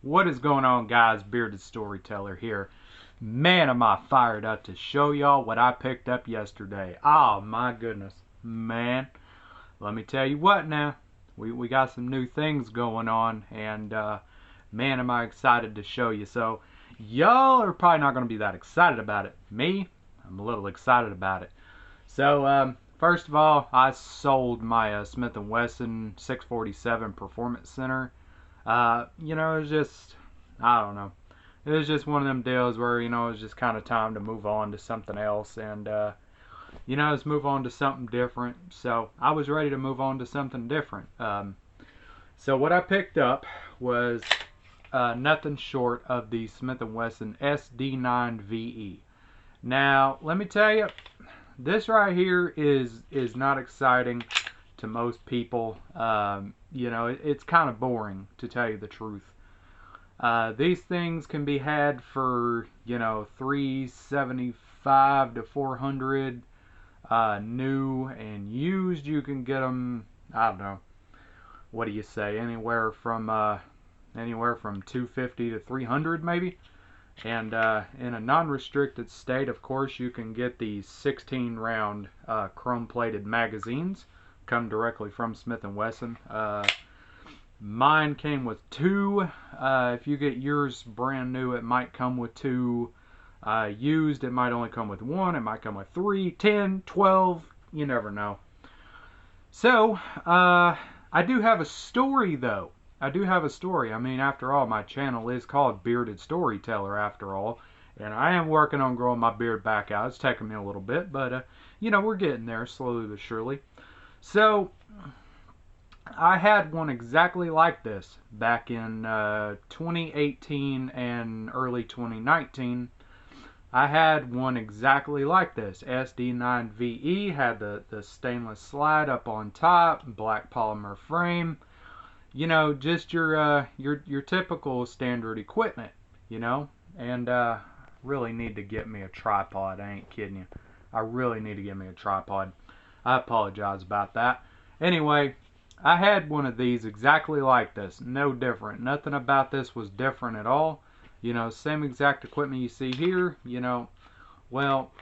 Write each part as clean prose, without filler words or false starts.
What is going on, guys? Bearded Storyteller here. Man, am I fired up to show y'all what I picked up yesterday. Oh my goodness, man. Let me tell you what now. We got some new things going on, and man, am I excited to show you. So y'all are probably not going to be that excited about it. Me, I'm a little excited about it. So first of all, I sold my Smith & Wesson 647 Performance Center. It was just, I don't know. It was just one of them deals where, it was just kind of time to move on to something else and, let's move on to something different. So I was ready to move on to something different. So what I picked up was nothing short of the Smith & Wesson SD9VE. Now, let me tell you, this right here is not exciting to most people. It's kind of boring, to tell you the truth. These things can be had for, $375 to $400. New and used, you can get them, I don't know, what do you say, anywhere from $250 to $300 maybe. And in a non-restricted state, of course, you can get these 16-round chrome-plated magazines. Come directly from Smith & Wesson. Mine came with 2. If you get yours brand new, it might come with 2. Used, it might only come with 1. It might come with 3, 10, 12. You never know. So, I do have a story, though. I do have a story. I mean, after all, my channel is called Bearded Storyteller, after all. And I am working on growing my beard back out. It's taking me a little bit, but, we're getting there slowly but surely. So, I had one exactly like this back in 2018 and early 2019. I had one exactly like this. SD9VE, had the stainless slide up on top, black polymer frame. Just your typical standard equipment, And really need to get me a tripod. I ain't kidding you. I really need to get me a tripod. I apologize about that. Anyway, I had one of these exactly like this. No different. Nothing about this was different at all. Same exact equipment you see here. Well,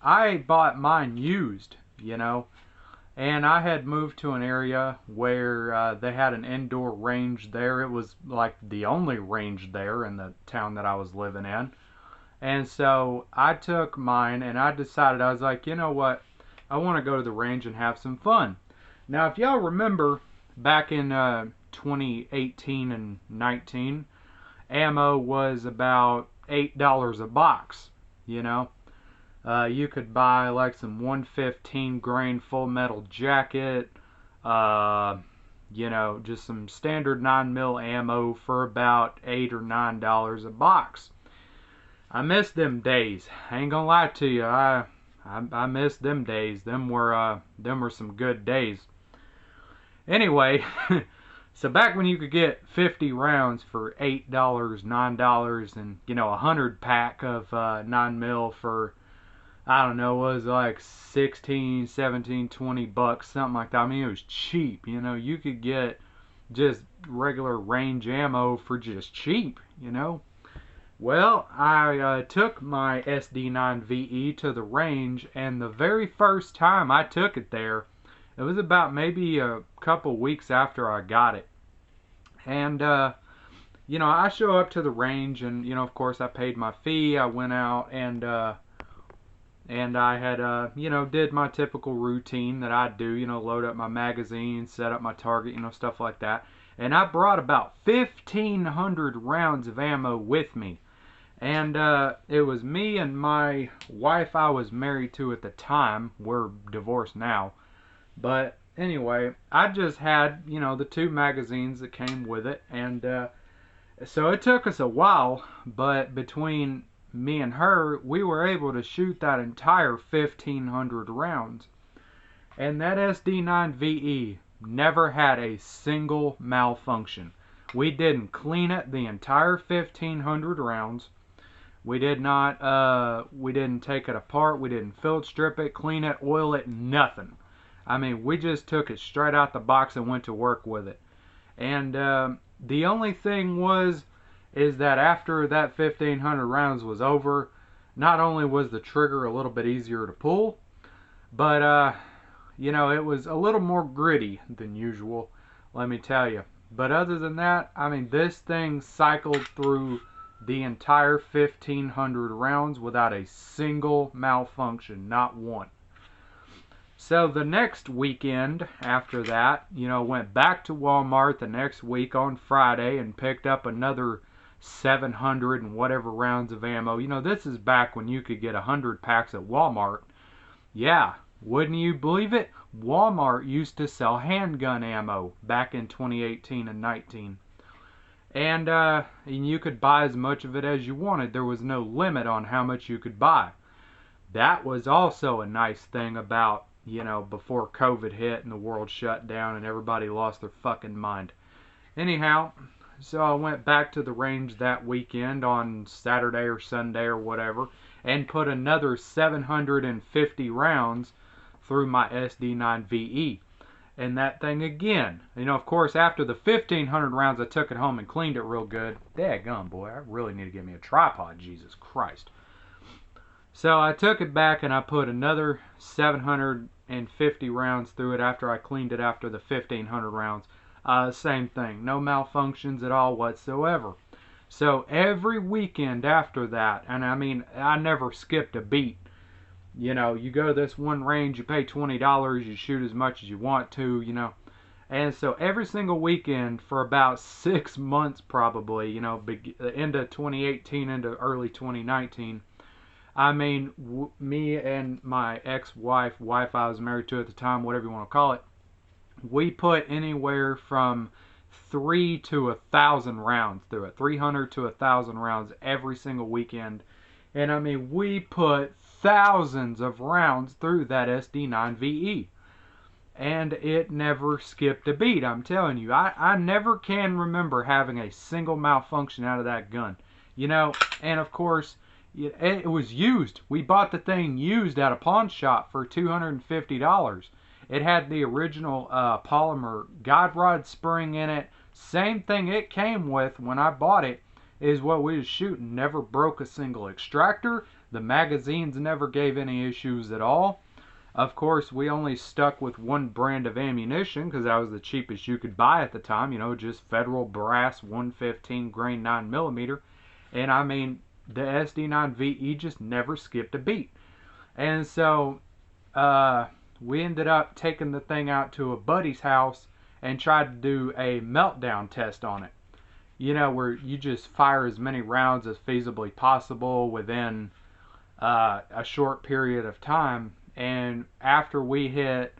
I bought mine used, and I had moved to an area where they had an indoor range there. It was like the only range there in the town that I was living in. And so I took mine and I decided, I was like, you know what? I want to go to the range and have some fun. Now, if y'all remember, back in 2018 and 19, ammo was about $8 a box, You could buy like some 115 grain full metal jacket, just some standard 9mm ammo for about $8 or $9 a box. I miss them days. I ain't gonna lie to you. I miss them days. Them were some good days. Anyway, so back when you could get 50 rounds for $8, $9, and 100 pack of 9mm for, I don't know, was like 16, 17, 20 bucks, something like that. I mean, it was cheap. You could get just regular range ammo for just cheap. Well, I took my SD9VE to the range, and the very first time I took it there, it was about maybe a couple weeks after I got it. And, I show up to the range, and, of course, I paid my fee. I went out, and I had, did my typical routine that I do, load up my magazine, set up my target, stuff like that. And I brought about 1,500 rounds of ammo with me. And it was me and my wife I was married to at the time. We're divorced now. But anyway, I just had, the 2 magazines that came with it. And so it took us a while, but between me and her, we were able to shoot that entire 1,500 rounds. And that SD9VE never had a single malfunction. We didn't clean it the entire 1,500 rounds. We didn't take it apart. We didn't field strip it, clean it, oil it, nothing. I mean, we just took it straight out the box and went to work with it. And the only thing was, is that after that 1,500 rounds was over, not only was the trigger a little bit easier to pull, but you know, it was a little more gritty than usual, let me tell you. But other than that, I mean, this thing cycled through the entire 1,500 rounds without a single malfunction, not one. So the next weekend after that, you know, went back to Walmart the next week on Friday and picked up another 700 and whatever rounds of ammo. You know, this is back when you could get 100 packs at Walmart. Yeah, wouldn't you believe it? Walmart used to sell handgun ammo back in 2018 and 19. And you could buy as much of it as you wanted. There was no limit on how much you could buy. That was also a nice thing about, you know, before COVID hit and the world shut down and everybody lost their fucking mind. Anyhow, so I went back to the range that weekend on Saturday or Sunday or whatever and put another 750 rounds through my SD9VE. And that thing again, you know, of course, after the 1,500 rounds, I took it home and cleaned it real good. Daggum, boy, I really need to get me a tripod, Jesus Christ. So I took it back and I put another 750 rounds through it after I cleaned it after the 1,500 rounds. Same thing, no malfunctions at all whatsoever. So every weekend after that, and I mean, I never skipped a beat. You know, you go to this one range, you pay $20, you shoot as much as you want to, you know. And so every single weekend for about 6 months probably, you know, end of 2018 into early 2019, I mean, me and my ex-wife, wife I was married to at the time, whatever you want to call it, we put anywhere from 3 to 1,000 rounds through it, 300 to 1,000 rounds every single weekend. And I mean, we put thousands of rounds through that SD9VE. And it never skipped a beat, I'm telling you. I never can remember having a single malfunction out of that gun. You know, and of course, it was used. We bought the thing used at a pawn shop for $250. It had the original polymer guide rod spring in it. Same thing it came with when I bought it is what we was shooting. Never broke a single extractor. The magazines never gave any issues at all. Of course, we only stuck with one brand of ammunition because that was the cheapest you could buy at the time. You know, just Federal Brass 115 grain 9mm. And I mean, the SD9VE just never skipped a beat. And so we ended up taking the thing out to a buddy's house and tried to do a meltdown test on it. You know, where you just fire as many rounds as feasibly possible within a short period of time. And after we hit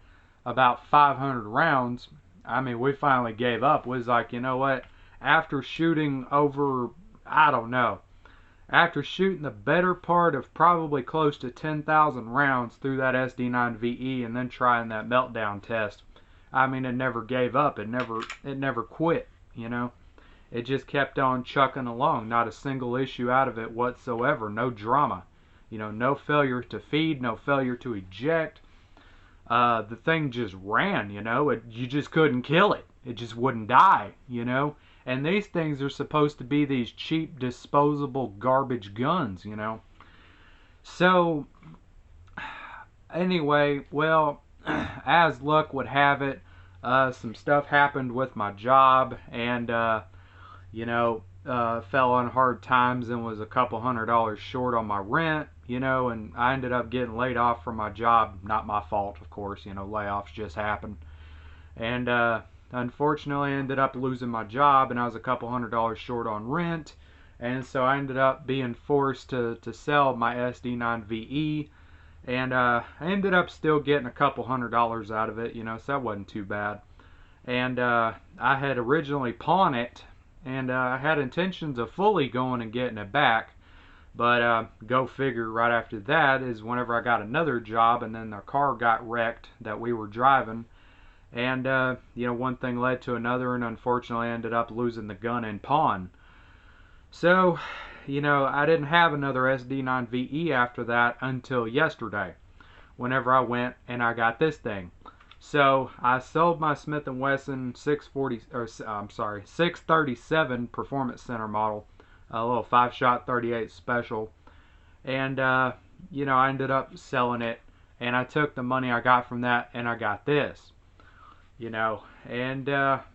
about 500 rounds, I mean, we finally gave up. We was like, you know what? After shooting over, I don't know, after shooting the better part of probably close to 10,000 rounds through that SD9VE and then trying that meltdown test, I mean, it never gave up. It never quit, you know. It just kept on chucking along. Not a single issue out of it whatsoever. No drama. You know, no failure to feed, no failure to eject. The thing just ran, you know. You just couldn't kill it. It just wouldn't die, you know. And these things are supposed to be these cheap, disposable garbage guns, you know. So, anyway, well, as luck would have it, some stuff happened with my job, and, you know, fell on hard times and was a couple $100 short on my rent, you know, and I ended up getting laid off from my job. Not my fault, of course, you know, layoffs just happen. And unfortunately, I ended up losing my job, and I was a couple $100 short on rent. And so I ended up being forced to sell my SD9VE. And I ended up still getting a couple $100 out of it, you know, so that wasn't too bad. And I had originally pawned it, and I had intentions of fully going and getting it back. But go figure, right after that is whenever I got another job, and then the car got wrecked that we were driving. And, you know, one thing led to another, and unfortunately I ended up losing the gun in pawn. So, you know, I didn't have another SD9VE after that until yesterday, whenever I went and I got this thing. So I sold my Smith & Wesson 637 Performance Center model a little 5-shot 38 special. And, you know, I ended up selling it, and I took the money I got from that, and I got this, you know. And,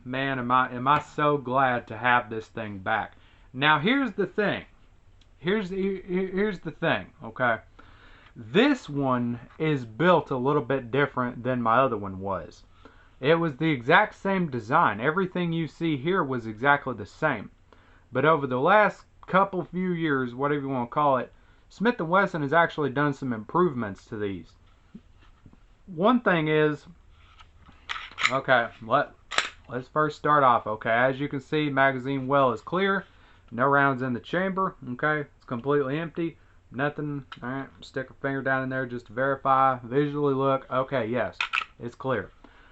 man, am I so glad to have this thing back. Now, here's the thing. Here's the thing, okay? This one is built a little bit different than my other one was. It was the exact same design. Everything you see here was exactly the same. But over the last few years, whatever you want to call it, Smith & Wesson has actually done some improvements to these. One thing is, okay, let's first start off, okay? As you can see, magazine well is clear. No rounds in the chamber, okay? It's completely empty. Nothing. All right, stick a finger down in there just to verify, visually look. Okay, yes, it's clear.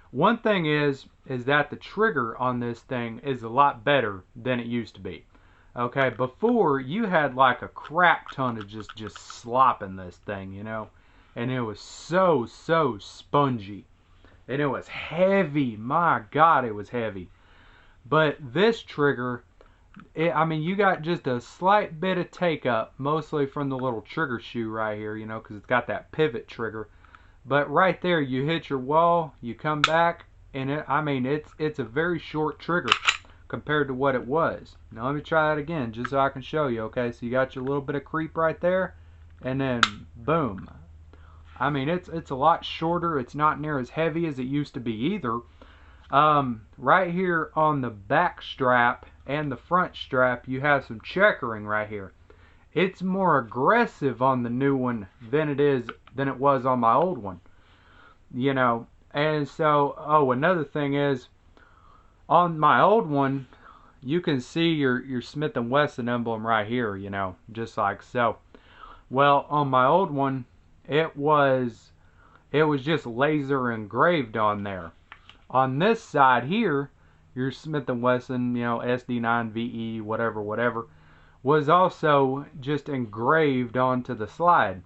One thing is that the trigger on this thing is a lot better than it used to be. Okay, before you had like a crap ton of just slop in this thing, you know, and it was so spongy, and it was heavy. My God, it was heavy. But this trigger, I mean, you got just a slight bit of take up, mostly from the little trigger shoe right here, you know, because it's got that pivot trigger. But right there, you hit your wall, you come back, and I mean, it's a very short trigger compared to what it was. Now let me try that again, just so I can show you. Okay, so you got your little bit of creep right there, and then boom. I mean, it's a lot shorter. It's not near as heavy as it used to be either. Right here on the back strap and the front strap, you have some checkering right here. It's more aggressive on the new one than it was on my old one, you know. And so, oh, another thing is, on my old one, you can see your Smith & Wesson emblem right here, you know, just like so. Well, on my old one, it was just laser engraved on there. On this side here, your Smith & Wesson, you know, SD9VE, whatever, was also just engraved onto the slide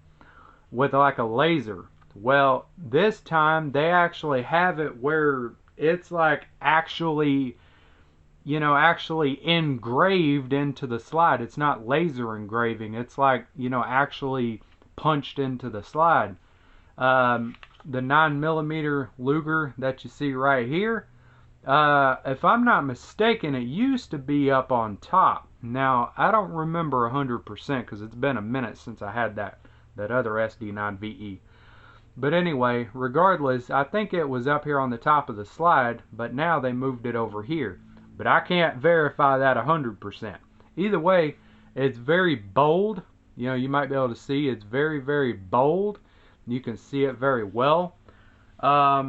with like a laser. Well, this time they actually have it where it's like actually, you know, actually engraved into the slide. It's not laser engraving. It's like, you know, actually punched into the slide. The 9mm Luger that you see right here, if I'm not mistaken, it used to be up on top. Now, I don't remember 100% because it's been a minute since I had that other SD9VE. But anyway, regardless, I think it was up here on the top of the slide, but now they moved it over here. But I can't verify that 100%. Either way, it's very bold. You know, you might be able to see it's very bold. You can see it very well. I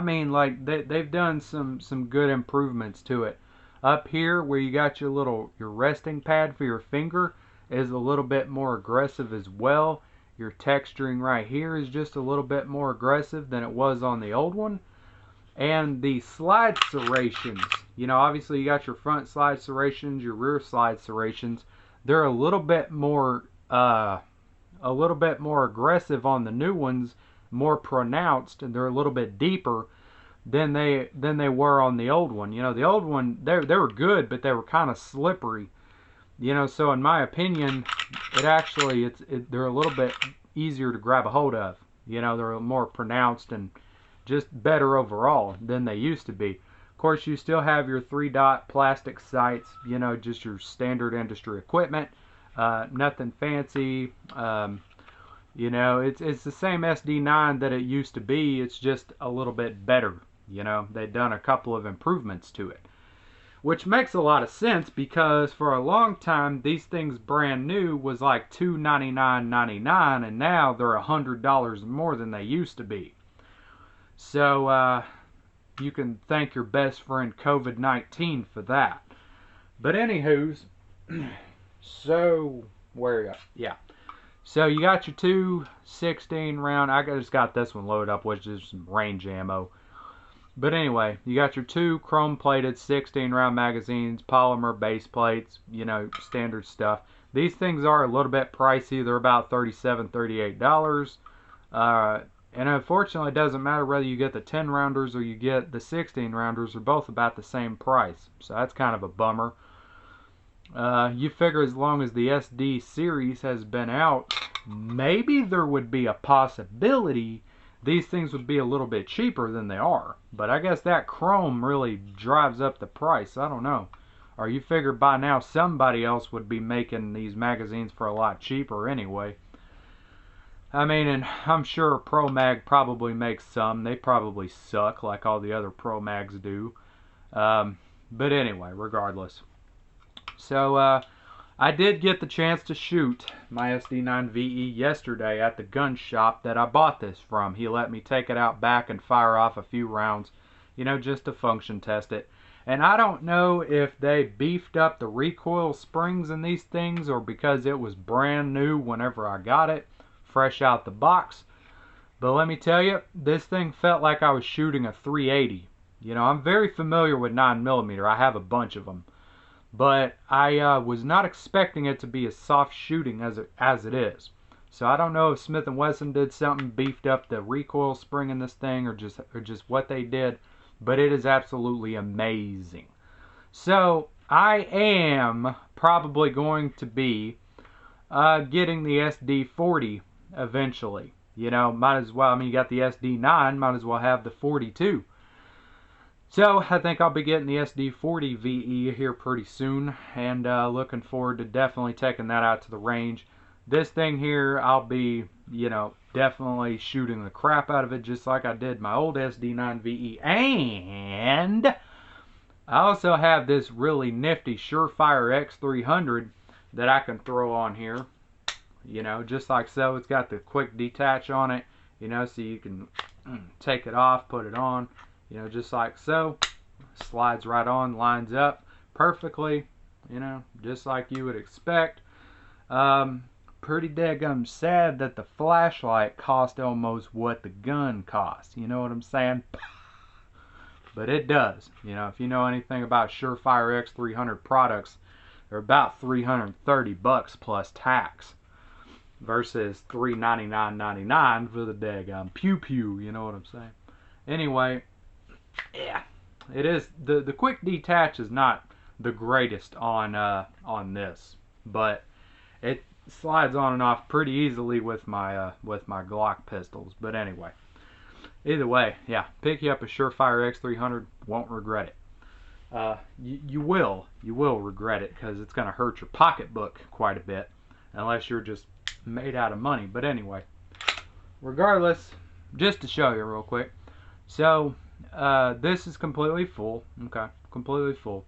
mean, like they've done some good improvements to it. Up here where you got your resting pad for your finger is a little bit more aggressive as well. Your texturing right here is just a little bit more aggressive than it was on the old one. And the slide serrations, you know, obviously you got your front slide serrations, your rear slide serrations. They're a little bit more aggressive on the new ones, more pronounced, and they're a little bit deeper than they were on the old one. You know, the old one, they were good, but they were kind of slippery. You know, so in my opinion, they're a little bit easier to grab a hold of. You know, they're more pronounced and just better overall than they used to be. Of course, you still have your 3-dot plastic sights, you know, just your standard industry equipment. Nothing fancy. You know, it's the same SD9 that it used to be. It's just a little bit better. You know, they've done a couple of improvements to it, which makes a lot of sense because for a long time these things brand new was like $299.99, and now they're $100 more than they used to be. So you can thank your best friend COVID-19 for that. But anywho's, so where are you? Yeah. So you got your two 16 round. I just got this one loaded up, which is some range ammo. But anyway, you got your two chrome plated 16 round magazines, polymer base plates, you know, standard stuff. These things are a little bit pricey. They're about $37, $38. And unfortunately, it doesn't matter whether you get the 10 rounders or you get the 16 rounders. They're both about the same price. So that's kind of a bummer. You figure as long as the SD series has been out, maybe there would be a possibility these things would be a little bit cheaper than they are. But I guess that chrome really drives up the price. I don't know. Or you figure by now somebody else would be making these magazines for a lot cheaper anyway. I mean, and I'm sure Pro Mag probably makes some. They probably suck like all the other Pro Mags do. But anyway, regardless. So, I did get the chance to shoot my SD9VE yesterday at the gun shop that I bought this from. He let me take it out back and fire off a few rounds, you know, just to function test it. And I don't know if they beefed up the recoil springs in these things or because it was brand new whenever I got it, fresh out the box. But let me tell you, this thing felt like I was shooting a 380. You know, I'm very familiar with 9mm. I have a bunch of them. But I was not expecting it to be as soft shooting as it is. So I don't know if Smith & Wesson did something, beefed up the recoil spring in this thing, or just what they did, but it is absolutely amazing. So I am probably going to be getting the SD40 eventually. You know, might as well. I mean, you got the SD9, might as well have the 42. So I think I'll be getting the SD40VE here pretty soon, and looking forward to definitely taking that out to the range. This thing here, I'll be, you know, definitely shooting the crap out of it just like I did my old SD9VE. And I also have this really nifty Surefire X300 that I can throw on here, you know, just like so. It's got the quick detach on it, you know, so you can take it off, put it on. You know, just like so. Slides right on, lines up perfectly, you know, just like you would expect. Pretty daggum sad that the flashlight cost almost what the gun cost. You know what I'm saying? But it does. You know, if you know anything about Surefire X300 products, they're about $330 plus tax versus $399.99 for the daggum pew pew. You know what I'm saying? Anyway. Yeah, it is. The quick detach is not the greatest on this, but it slides on and off pretty easily with my Glock pistols. But anyway, either way, yeah, pick you up a Surefire X300, won't regret it. You will regret it because it's going to hurt your pocketbook quite a bit unless you're just made out of money. But anyway, regardless, just to show you real quick, so. This is completely full, okay, completely full,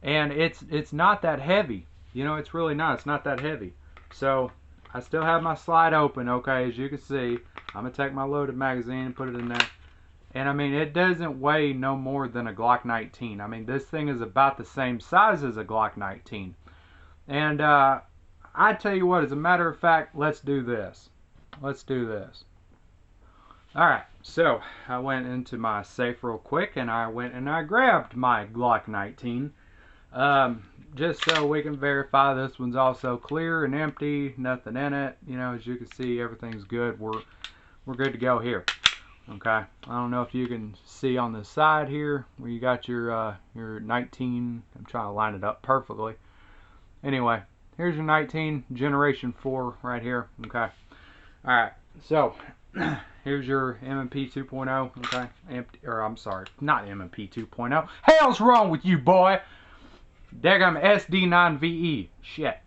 and it's not that heavy, you know, it's really not, it's not that heavy. So I still have my slide open, okay, as you can see. I'm gonna take my loaded magazine and put it in there, and I mean, it doesn't weigh no more than a Glock 19. I mean, this thing is about the same size as a Glock 19, and I tell you what, as a matter of fact, let's do this. Alright, so I went into my safe real quick and I went and I grabbed my Glock 19. Just so we can verify this one's also clear and empty, nothing in it. You know, as you can see, everything's good. We're good to go here. Okay, I don't know if you can see on the side here where you got your 19. I'm trying to line it up perfectly. Anyway, here's your 19 Generation 4 right here. Okay, alright, so here's your M&P 2.0, okay? I'm sorry, not M&P 2.0. Hell's wrong with you, boy? Daggum SD9VE. Shit.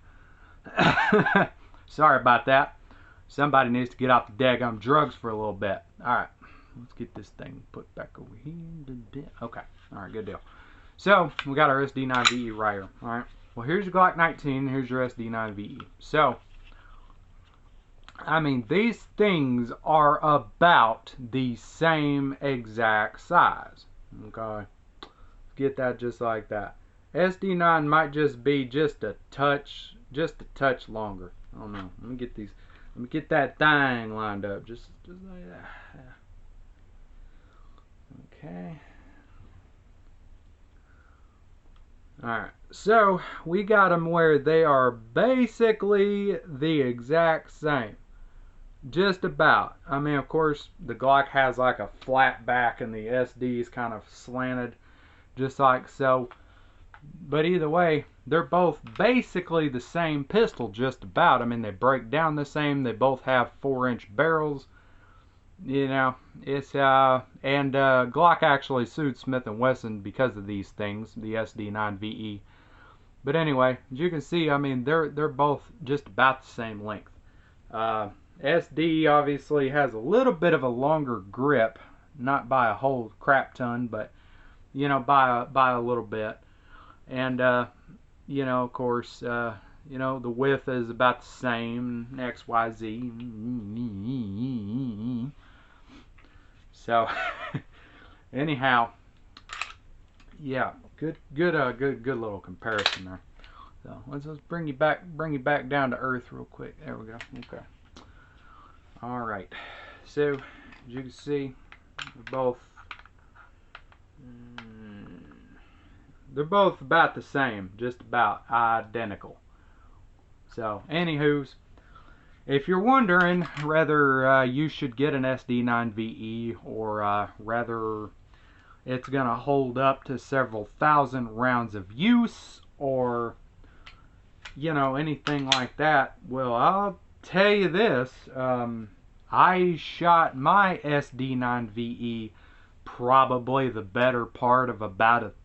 Sorry about that. Somebody needs to get off the daggum drugs for a little bit. Alright, let's get this thing put back over here. Okay, alright, good deal. So, we got our SD9VE right here. Alright, well, here's your Glock 19, here's your SD9VE. So, I mean, these things are about the same exact size. Okay, get that just like that. SD9 might just be just a touch longer. I don't know. Let me get that thing lined up, just like that. Okay. Alright, so we got them where they are basically the exact same. Just about. I mean, of course, the Glock has like a flat back and the SD is kind of slanted, just like so. But either way, they're both basically the same pistol, just about. I mean, they break down the same. They both have 4-inch barrels. You know, it's and Glock actually sued Smith and Wesson because of these things, the SD9VE. But anyway, as you can see, I mean, they're both just about the same length. SD obviously has a little bit of a longer grip, not by a whole crap ton, but you know, by a little bit. And you know, of course, you know, the width is about the same, XYZ. So anyhow, yeah, good little comparison there. So let's bring you back down to earth real quick. There we go. Okay. All right. So as you can see, they're both about the same, just about identical. So anywho's, if you're wondering whether you should get an SD9VE or whether it's going to hold up to several thousand rounds of use or, you know, anything like that, well, I'll tell you this. I shot my SD9VE probably the better part of about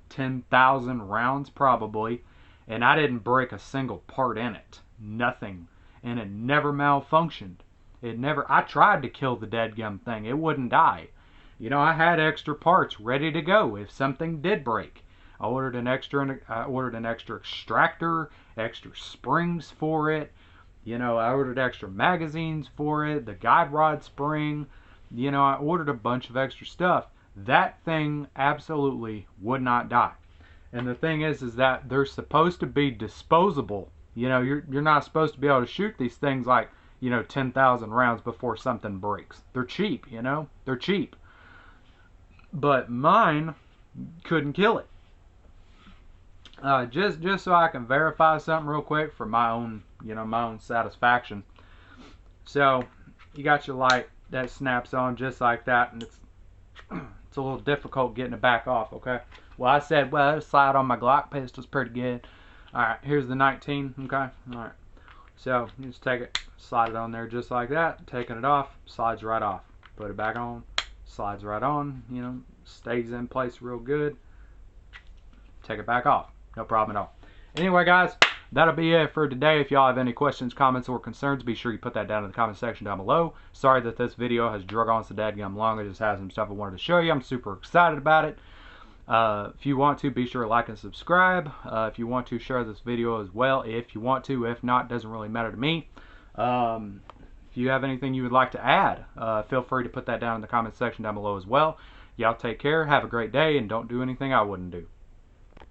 10,000 rounds probably, and I didn't break a single part in it. Nothing. And it never malfunctioned. I tried to kill the dadgum thing. It wouldn't die. You know, I had extra parts ready to go if something did break. I ordered an extra extractor, extra springs for it. You know, I ordered extra magazines for it, the guide rod spring. You know, I ordered a bunch of extra stuff. That thing absolutely would not die. And the thing is that they're supposed to be disposable. You know, you're not supposed to be able to shoot these things like, 10,000 rounds before something breaks. They're cheap, you know? They're cheap. But mine couldn't kill it. Just so I can verify something real quick for my own, my own satisfaction. So, you got your light that snaps on just like that, and it's a little difficult getting it back off, okay? Well, I said, well, it'll slide on my Glock pistol's pretty good. Alright, here's the 19, okay? Alright. So, you just take it, slide it on there just like that. Taking it off, slides right off. Put it back on, slides right on, stays in place real good. Take it back off. No problem at all. Anyway, guys, that'll be it for today. If y'all have any questions, comments, or concerns, be sure you put that down in the comment section down below. Sorry that this video has drug on so dadgum long. I just had some stuff I wanted to show you. I'm super excited about it. If you want to, be sure to like and subscribe. If you want to, share this video as well. If you want to. If not, doesn't really matter to me. If you have anything you would like to add, feel free to put that down in the comment section down below as well. Y'all take care. Have a great day, and don't do anything I wouldn't do.